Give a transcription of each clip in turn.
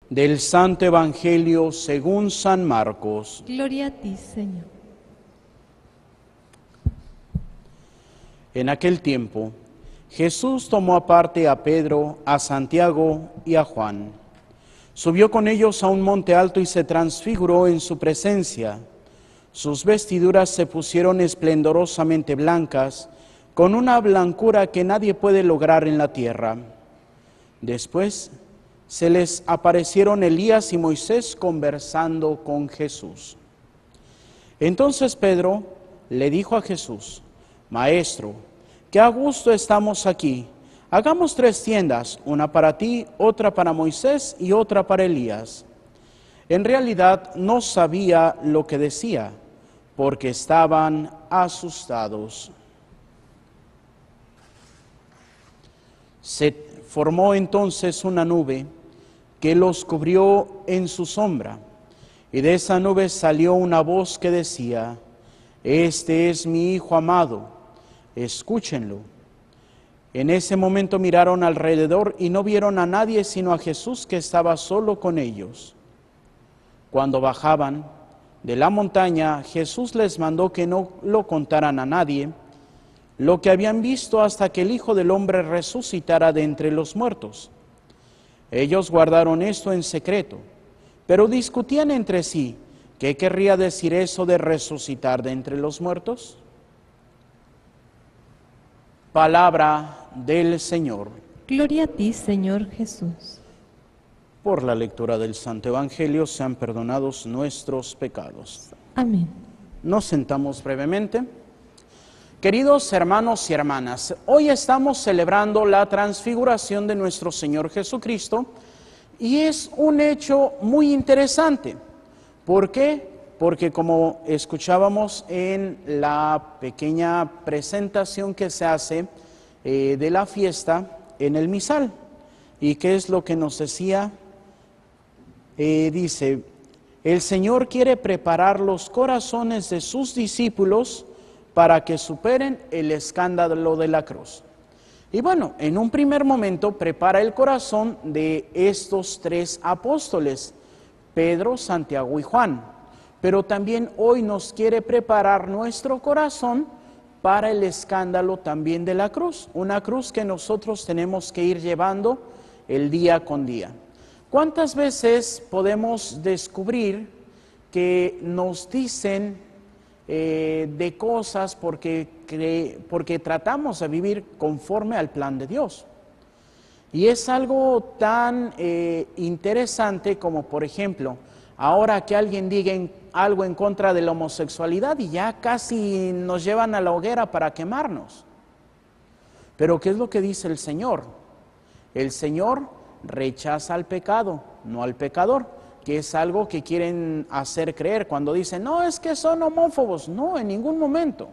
Del Santo Evangelio según San Marcos. Gloria a ti, Señor. En aquel tiempo, Jesús tomó aparte a Pedro, a Santiago y a Juan. Subió con ellos a un monte alto y se transfiguró en su presencia. Sus vestiduras se pusieron esplendorosamente blancas, con una blancura que nadie puede lograr en la tierra. Después se les aparecieron Elías y Moisés conversando con Jesús. Entonces Pedro le dijo a Jesús: Maestro, qué a gusto estamos aquí. Hagamos 3 tiendas, una para ti, otra para Moisés y otra para Elías. En realidad no sabía lo que decía, porque estaban asustados. Se formó entonces una nube que los cubrió en su sombra, y de esa nube salió una voz que decía: Este es mi Hijo amado, escúchenlo. En ese momento miraron alrededor y no vieron a nadie sino a Jesús, que estaba solo con ellos. Cuando bajaban de la montaña, Jesús les mandó que no lo contaran a nadie lo que habían visto hasta que el Hijo del Hombre resucitara de entre los muertos. Ellos guardaron esto en secreto, pero discutían entre sí: ¿qué querría decir eso de resucitar de entre los muertos? Palabra del Señor. Gloria a ti, Señor Jesús. Por la lectura del Santo Evangelio sean perdonados nuestros pecados. Amén. Nos sentamos brevemente. Queridos hermanos y hermanas, hoy estamos celebrando la transfiguración de nuestro Señor Jesucristo y es un hecho muy interesante. ¿Por qué? Porque como escuchábamos en la pequeña presentación que se hace de la fiesta en el misal, ¿y qué es lo que nos decía? Dice: el Señor quiere preparar los corazones de sus discípulos para que superen el escándalo de la cruz. Y bueno, en un primer momento prepara el corazón de estos 3 apóstoles, Pedro, Santiago y Juan. Pero también hoy nos quiere preparar nuestro corazón para el escándalo también de la cruz. Una cruz que nosotros tenemos que ir llevando el día con día. ¿Cuántas veces podemos descubrir que nos dicen de cosas porque tratamos de vivir conforme al plan de Dios? Y es algo tan interesante como, por ejemplo, ahora que alguien diga algo en contra de la homosexualidad y ya casi nos llevan a la hoguera para quemarnos. Pero ¿qué es lo que dice el Señor? El Señor rechaza al pecado, no al pecador, que es algo que quieren hacer creer cuando dicen: no, es que son homófobos. No, en ningún momento.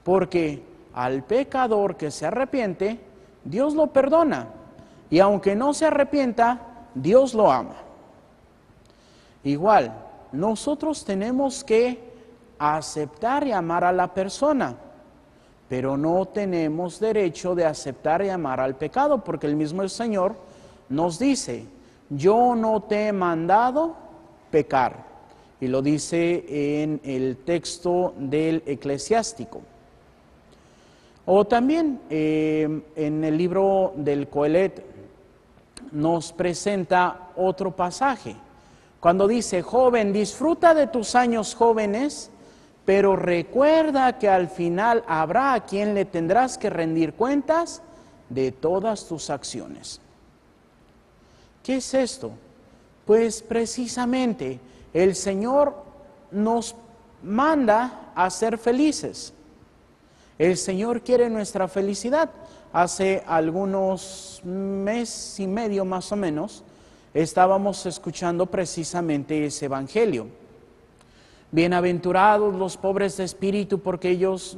Porque al pecador que se arrepiente, Dios lo perdona. Y aunque no se arrepienta, Dios lo ama. Igual, nosotros tenemos que aceptar y amar a la persona, pero no tenemos derecho de aceptar y amar al pecado, porque el mismo Señor nos dice: yo no te he mandado pecar. Y lo dice en el texto del Eclesiástico. O también en el libro del Coelet nos presenta otro pasaje, cuando dice: joven, disfruta de tus años jóvenes, pero recuerda que al final habrá a quien le tendrás que rendir cuentas de todas tus acciones. ¿Qué es esto? Pues precisamente el Señor nos manda a ser felices. El Señor quiere nuestra felicidad. Hace algunos meses y medio más o menos estábamos escuchando precisamente ese evangelio. Bienaventurados los pobres de espíritu, porque ellos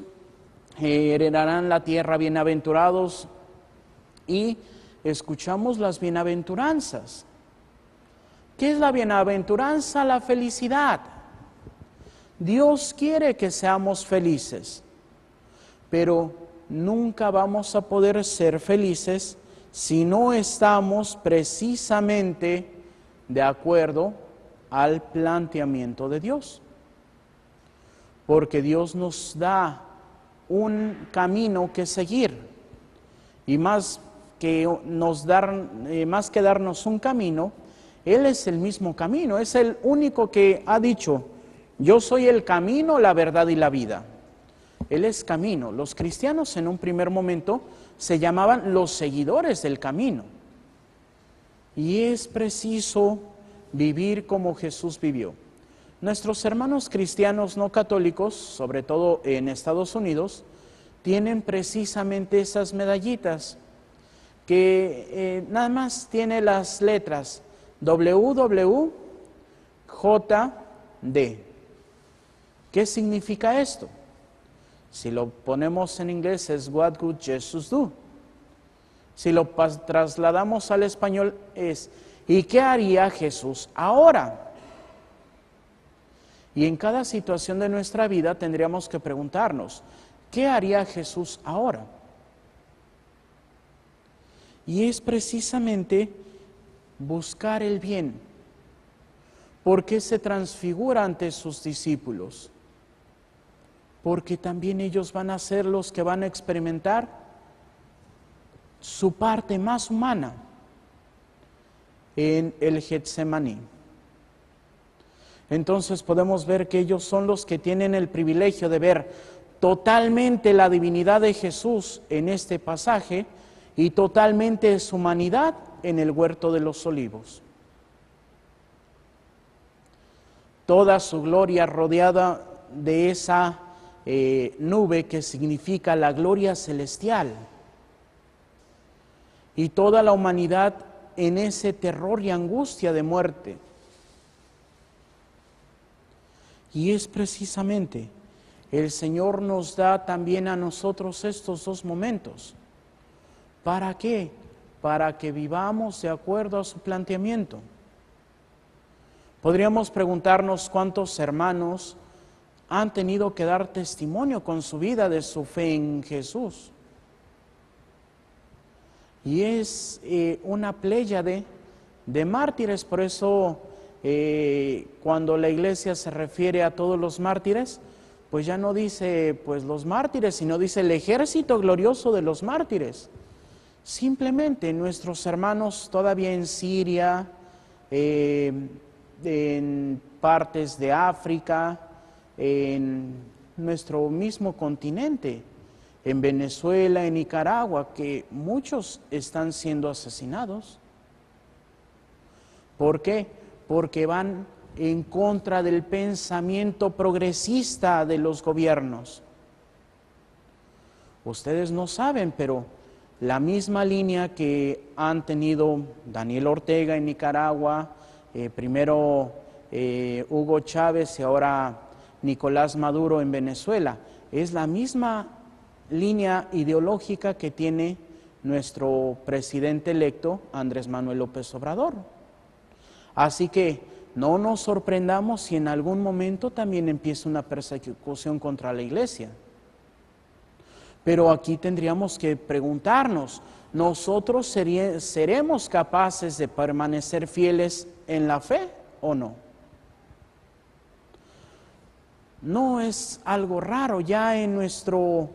heredarán la tierra. Bienaventurados. Y escuchamos las bienaventuranzas. ¿Qué es la bienaventuranza? La felicidad. Dios quiere que seamos felices, pero nunca vamos a poder ser felices si no estamos precisamente de acuerdo al planteamiento de Dios. Porque Dios nos da un camino que seguir. Y más que darnos un camino, Él es el mismo camino. Es el único que ha dicho, yo soy el camino, la verdad y la vida. Él es camino. Los cristianos en un primer momento se llamaban los seguidores del camino. Y es preciso vivir como Jesús vivió. Nuestros hermanos cristianos no católicos, sobre todo en Estados Unidos, tienen precisamente esas medallitas que nada más tiene las letras WWJD. ¿Qué significa esto? Si lo ponemos en inglés es What would Jesus do? Si lo trasladamos al español es ¿y qué haría Jesús ahora? Y en cada situación de nuestra vida tendríamos que preguntarnos, ¿qué haría Jesús ahora? Y es precisamente buscar el bien. ¿Por qué se transfigura ante sus discípulos? Porque también ellos van a ser los que van a experimentar su parte más humana en el Getsemaní. Entonces podemos ver que ellos son los que tienen el privilegio de ver totalmente la divinidad de Jesús en este pasaje y totalmente su humanidad en el huerto de los olivos. Toda su gloria rodeada de esa nube que significa la gloria celestial. Y toda la humanidad en ese terror y angustia de muerte. Y es precisamente, el Señor nos da también a nosotros estos dos momentos. ¿Para qué? Para que vivamos de acuerdo a su planteamiento. Podríamos preguntarnos cuántos hermanos han tenido que dar testimonio con su vida de su fe en Jesús. Y es una pléyade de mártires, por eso cuando la iglesia se refiere a todos los mártires, pues ya no dice pues los mártires, sino dice el ejército glorioso de los mártires. Simplemente nuestros hermanos todavía en Siria, en partes de África, en nuestro mismo continente, en Venezuela, en Nicaragua, que muchos están siendo asesinados. ¿Por qué? Porque van en contra del pensamiento progresista de los gobiernos. Ustedes no saben, pero la misma línea que han tenido Daniel Ortega en Nicaragua, primero Hugo Chávez y ahora Nicolás Maduro en Venezuela, es la misma línea ideológica que tiene nuestro presidente electo Andrés Manuel López Obrador. Así que no nos sorprendamos si en algún momento también empieza una persecución contra la iglesia. Pero aquí tendríamos que preguntarnos, ¿nosotros seremos capaces de permanecer fieles en la fe o no? No es algo raro, ya en nuestro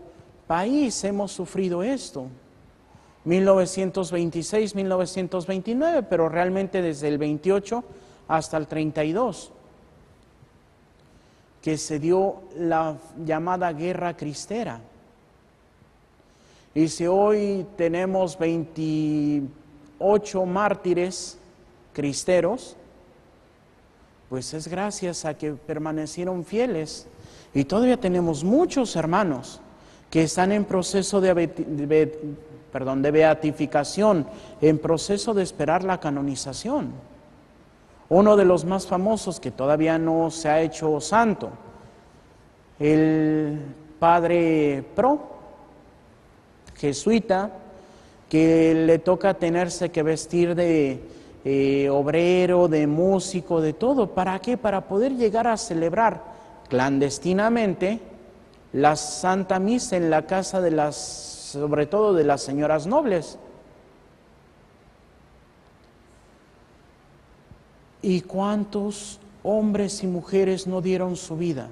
país hemos sufrido esto. 1926, 1929, pero realmente desde el 28 hasta el 32, que se dio la llamada Guerra Cristera. Y si hoy tenemos 28 mártires cristeros, pues es gracias a que permanecieron fieles. Y todavía tenemos muchos hermanos que están en proceso de beatificación, en proceso de esperar la canonización. Uno de los más famosos que todavía no se ha hecho santo, el padre Pro, jesuita, que le toca tenerse que vestir de obrero, de músico, de todo. ¿Para qué? Para poder llegar a celebrar clandestinamente la Santa Misa en la casa de sobre todo de las señoras nobles. ¿Y cuántos hombres y mujeres no dieron su vida?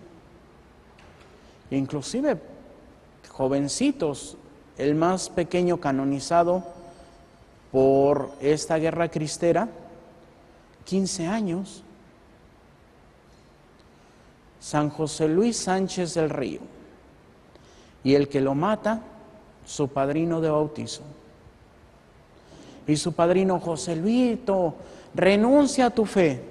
Inclusive jovencitos, el más pequeño canonizado por esta guerra cristera, 15 años, San José Luis Sánchez del Río. Y el que lo mata, su padrino de bautizo. Y su padrino: Joselito, renuncia a tu fe.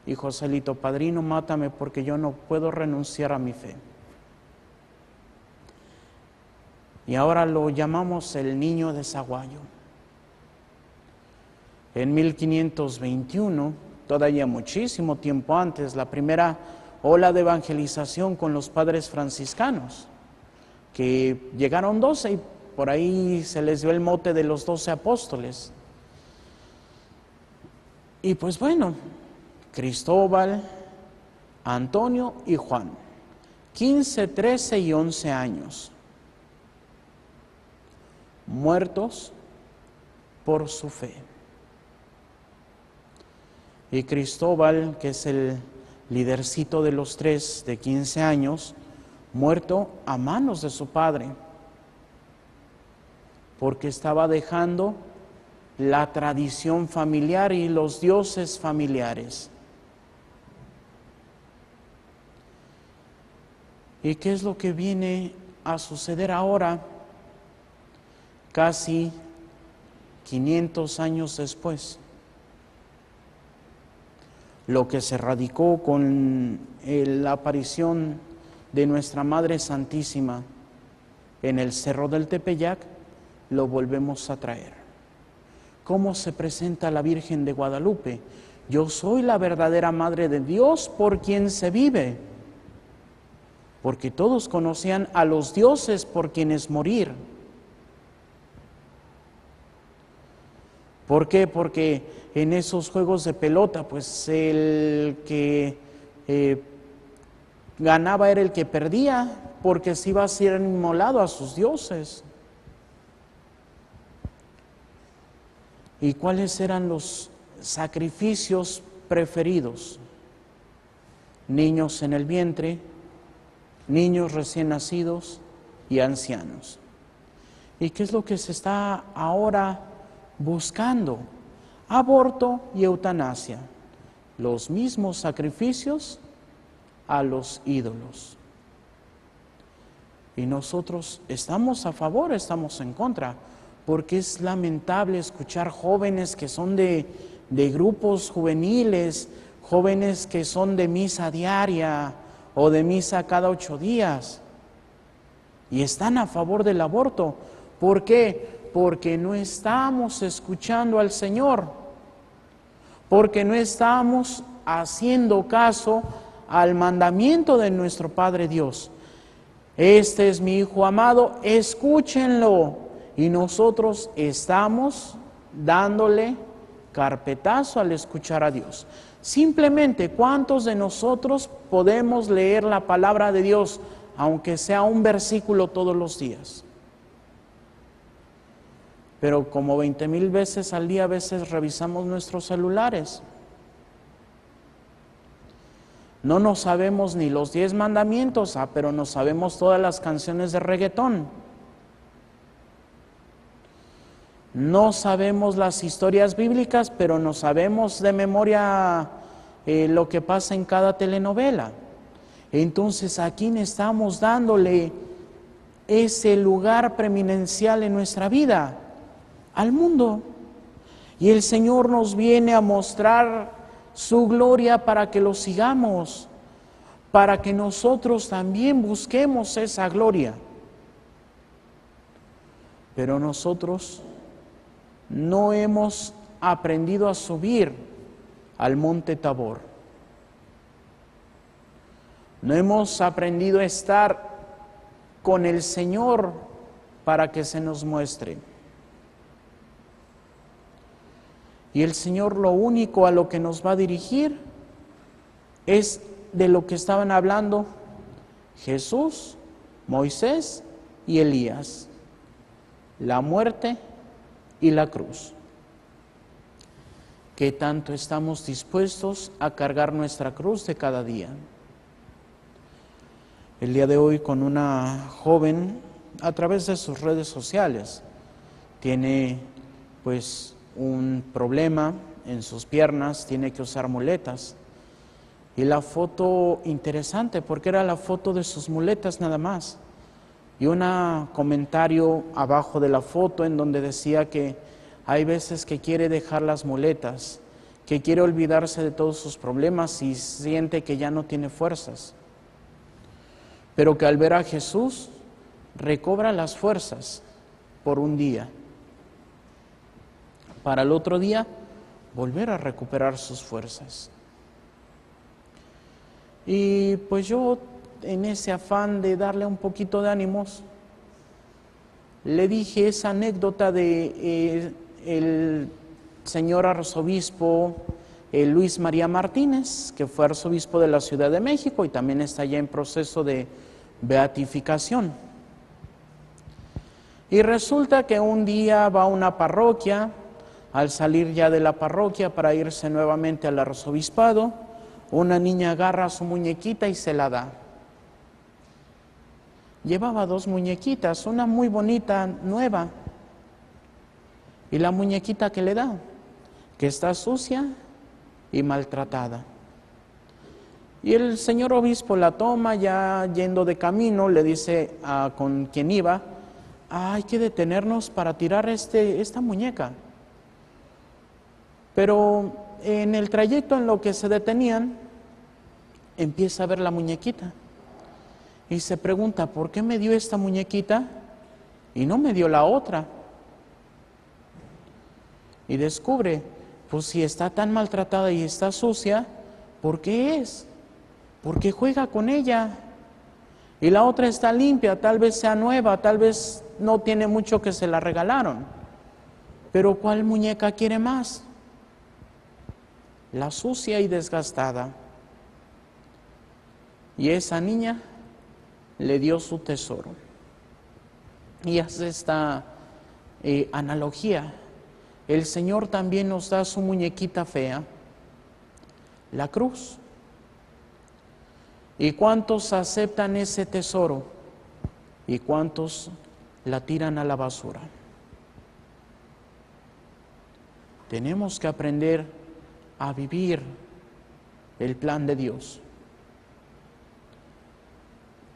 Y Joselito: padrino, mátame porque yo no puedo renunciar a mi fe. Y ahora lo llamamos el niño de Zaguayo. En 1521, todavía muchísimo tiempo antes, la primera ola de evangelización con los padres franciscanos, que llegaron 12 y por ahí se les dio el mote de los 12 apóstoles. Y pues bueno, Cristóbal, Antonio y Juan, 15, 13 y 11 años, muertos por su fe. Y Cristóbal, que es el lidercito de los tres, de 15 años, muerto a manos de su padre, porque estaba dejando la tradición familiar y los dioses familiares. ¿Y qué es lo que viene a suceder ahora, casi 500 años después? Lo que se radicó con la aparición de nuestra Madre Santísima en el Cerro del Tepeyac, lo volvemos a traer. ¿Cómo se presenta la Virgen de Guadalupe? Yo soy la verdadera Madre de Dios por quien se vive. Porque todos conocían a los dioses por quienes morir. ¿Por qué? Porque en esos juegos de pelota, pues el que ganaba era el que perdía, porque se iba a ser inmolado a sus dioses. ¿Y cuáles eran los sacrificios preferidos? Niños en el vientre, niños recién nacidos y ancianos. ¿Y qué es lo que se está ahora buscando? Aborto y eutanasia, los mismos sacrificios a los ídolos. Y nosotros estamos a favor, estamos en contra, porque es lamentable escuchar jóvenes que son de grupos juveniles, jóvenes que son de misa diaria o de misa cada 8 días, y están a favor del aborto. ¿Por qué? Porque no estamos escuchando al Señor, porque no estamos haciendo caso al mandamiento de nuestro Padre Dios. Este es mi Hijo amado, escúchenlo. Y nosotros estamos dándole carpetazo al escuchar a Dios. Simplemente, ¿cuántos de nosotros podemos leer la palabra de Dios, aunque sea un versículo todos los días? Pero como 20,000 veces al día a veces revisamos nuestros celulares. No nos sabemos ni los 10 mandamientos, pero nos sabemos todas las canciones de reggaetón. No sabemos las historias bíblicas, pero nos sabemos de memoria lo que pasa en cada telenovela. Entonces, ¿a quién estamos dándole ese lugar preeminencial en nuestra vida? Al mundo. Y el Señor nos viene a mostrar su gloria para que lo sigamos, para que nosotros también busquemos esa gloria. Pero nosotros no hemos aprendido a subir al monte Tabor. No hemos aprendido a estar con el Señor para que se nos muestre. Y el Señor lo único a lo que nos va a dirigir es de lo que estaban hablando Jesús, Moisés y Elías: la muerte y la cruz. ¿Qué tanto estamos dispuestos a cargar nuestra cruz de cada día? El día de hoy con una joven, a través de sus redes sociales, tiene pues un problema en sus piernas, tiene que usar muletas. Y la foto interesante, porque era la foto de sus muletas nada más. Y un comentario abajo de la foto en donde decía que hay veces que quiere dejar las muletas, que quiere olvidarse de todos sus problemas y siente que ya no tiene fuerzas. Pero que al ver a Jesús recobra las fuerzas por un día, para el otro día volver a recuperar sus fuerzas. Y pues yo, en ese afán de darle un poquito de ánimos, le dije esa anécdota de el señor arzobispo Luis María Martínez, que fue arzobispo de la Ciudad de México y también está ya en proceso de beatificación. Y resulta que un día va a una parroquia, al salir ya de la parroquia para irse nuevamente al arzobispado, una niña agarra a su muñequita y se la da. Llevaba 2 muñequitas, una muy bonita, nueva, y la muñequita que le da, que está sucia y maltratada. Y el señor obispo la toma, ya yendo de camino, le dice con quien iba, hay que detenernos para tirar esta muñeca. Pero en el trayecto en lo que se detenían, empieza a ver la muñequita y se pregunta, ¿por qué me dio esta muñequita y no me dio la otra? Y descubre, pues si está tan maltratada y está sucia, ¿por qué es? Porque juega con ella. Y la otra está limpia, tal vez sea nueva, tal vez no tiene mucho que se la regalaron. Pero ¿cuál muñeca quiere más? La sucia y desgastada. Y esa niña le dio su tesoro. Y hace esta analogía. El Señor también nos da su muñequita fea, la cruz. ¿Y cuántos aceptan ese tesoro? ¿Y cuántos la tiran a la basura? Tenemos que aprender a vivir el plan de Dios.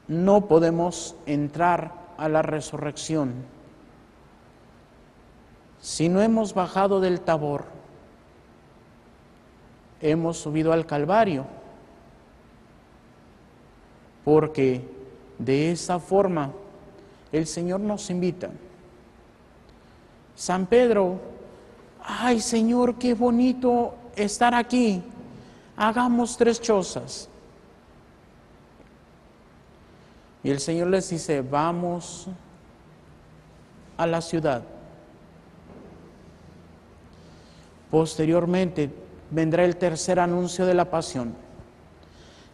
No podemos entrar a la resurrección si no hemos bajado del Tabor, hemos subido al Calvario, porque de esa forma el Señor nos invita. San Pedro, ay Señor, qué bonito estar aquí, hagamos 3 chozas. Y el Señor les dice, vamos a la ciudad. Posteriormente vendrá el tercer anuncio de la pasión.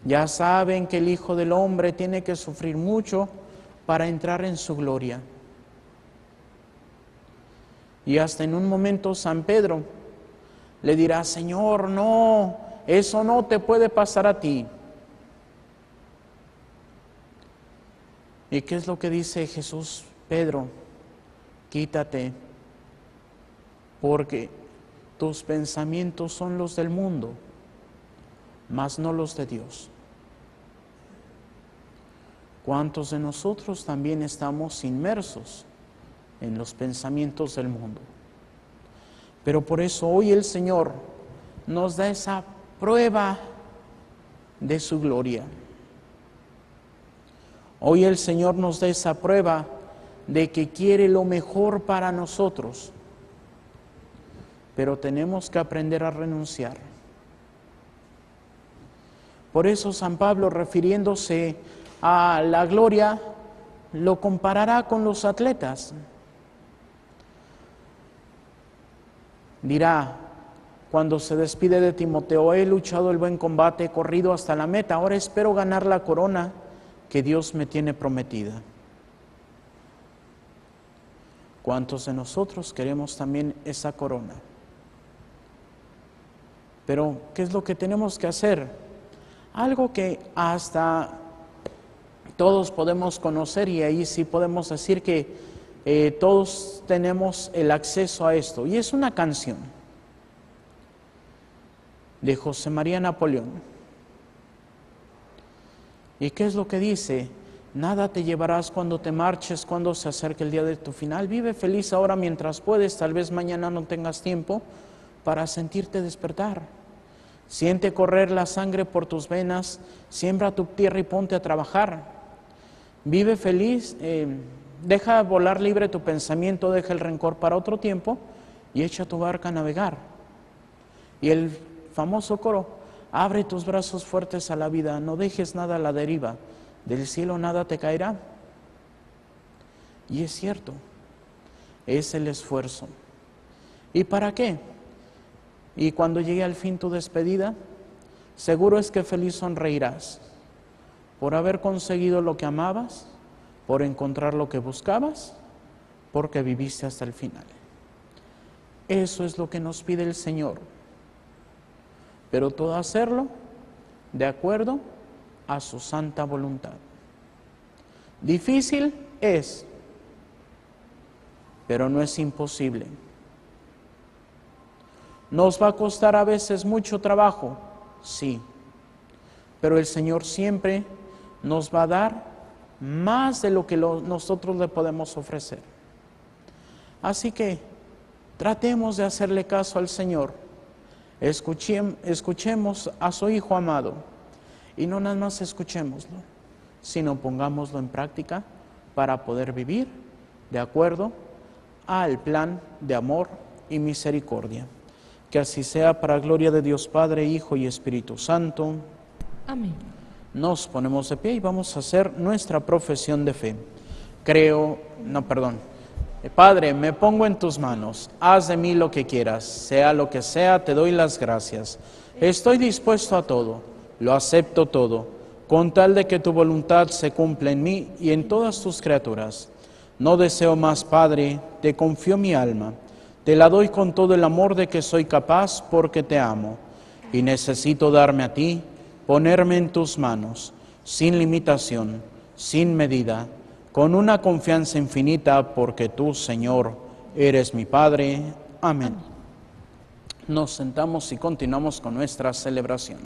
Ya saben que el Hijo del Hombre tiene que sufrir mucho para entrar en su gloria. Y hasta en un momento San Pedro le dirá, Señor, no, eso no te puede pasar a ti. ¿Y qué es lo que dice Jesús? Pedro, quítate, porque tus pensamientos son los del mundo, mas no los de Dios. ¿Cuántos de nosotros también estamos inmersos en los pensamientos del mundo? Pero por eso hoy el Señor nos da esa prueba de su gloria. Hoy el Señor nos da esa prueba de que quiere lo mejor para nosotros, pero tenemos que aprender a renunciar. Por eso San Pablo, refiriéndose a la gloria, lo comparará con los atletas. Dirá, cuando se despide de Timoteo, he luchado el buen combate, he corrido hasta la meta, ahora espero ganar la corona que Dios me tiene prometida. ¿Cuántos de nosotros queremos también esa corona? Pero, ¿qué es lo que tenemos que hacer? Algo que hasta todos podemos conocer, y ahí sí podemos decir que todos tenemos el acceso a esto. Y es una canción de José María Napoleón. ¿Y qué es lo que dice? Nada te llevarás cuando te marches, cuando se acerque el día de tu final. Vive feliz ahora mientras puedes, tal vez mañana no tengas tiempo para sentirte despertar. Siente correr la sangre por tus venas, siembra tu tierra y ponte a trabajar. Vive feliz, deja volar libre tu pensamiento, deja el rencor para otro tiempo y echa tu barca a navegar. Y el famoso coro, abre tus brazos fuertes a la vida, no dejes nada a la deriva, del cielo nada te caerá. Y es cierto, es el esfuerzo. ¿Y para qué? Y cuando llegue al fin tu despedida, seguro es que feliz sonreirás por haber conseguido lo que amabas, por encontrar lo que buscabas, porque viviste hasta el final. Eso es lo que nos pide el Señor. Pero todo hacerlo de acuerdo a su santa voluntad. Difícil es, pero no es imposible. ¿Nos va a costar a veces mucho trabajo? Sí, pero el Señor siempre nos va a dar más de lo que nosotros le podemos ofrecer. Así que tratemos de hacerle caso al Señor, escuchemos a su Hijo amado, y no nada más escuchémoslo, sino pongámoslo en práctica para poder vivir de acuerdo al plan de amor y misericordia. Que así sea, para gloria de Dios Padre, Hijo y Espíritu Santo. Amén. Nos ponemos de pie y vamos a hacer nuestra profesión de fe. Padre, me pongo en tus manos, haz de mí lo que quieras, sea lo que sea, te doy las gracias. Estoy dispuesto a todo, lo acepto todo, con tal de que tu voluntad se cumpla en mí y en todas tus criaturas. No deseo más, Padre, te confío mi alma, te la doy con todo el amor de que soy capaz porque te amo, y necesito darme a ti, ponerme en tus manos, sin limitación, sin medida, con una confianza infinita, porque tú, Señor, eres mi Padre. Amén. Nos sentamos y continuamos con nuestra celebración.